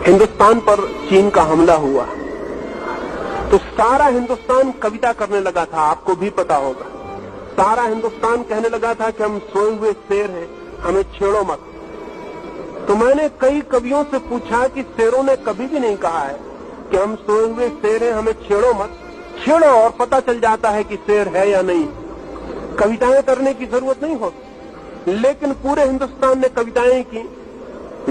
हिंदुस्तान पर चीन का हमला हुआ तो सारा हिंदुस्तान कविता करने लगा था। आपको भी पता होगा, सारा हिंदुस्तान कहने लगा था कि हम सोए हुए शेर हैं, हमें छेड़ो मत। तो मैंने कई कवियों से पूछा कि शेरों ने कभी भी नहीं कहा है कि हम सोए हुए शेर हैं, हमें छेड़ो मत। छेड़ो और पता चल जाता है कि शेर है या नहीं। कविताएं करने की जरूरत नहीं होती। लेकिन पूरे हिंदुस्तान ने कविताएं की,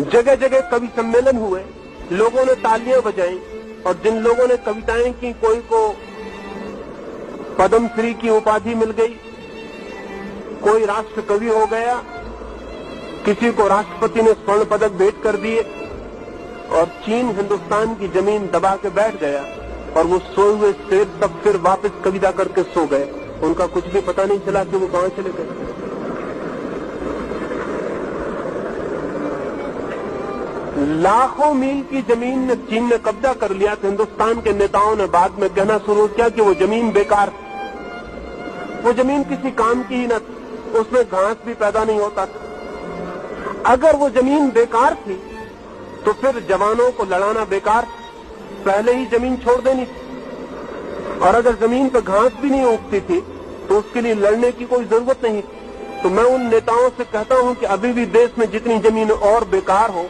जगह जगह कवि सम्मेलन हुए, लोगों ने तालियां बजाई, और जिन लोगों ने कविताएं की, कोई को पद्मश्री की उपाधि मिल गई, कोई राष्ट्र कवि हो गया, किसी को राष्ट्रपति ने स्वर्ण पदक भेंट कर दिए, और चीन हिंदुस्तान की जमीन दबा के बैठ गया। और वो सोए हुए शेर तब फिर वापस कविता करके सो गए। उनका कुछ भी पता नहीं चला कि वो कहां चले गए। लाखों मील की जमीन ने चीन ने कब्जा कर लिया तो हिंदुस्तान के नेताओं ने बाद में कहना शुरू किया कि वो जमीन बेकार थी, वो जमीन किसी काम की ही न थी, उसमें घास भी पैदा नहीं होता था। अगर वो जमीन बेकार थी तो फिर जवानों को लड़ाना बेकार, पहले ही जमीन छोड़ देनी थी। और अगर जमीन पर घास भी नहीं उगती थी तो उसके लिए लड़ने की कोई जरूरत नहीं थी। तो मैं उन नेताओं से कहता हूं कि अभी भी देश में जितनी जमीन और बेकार हो,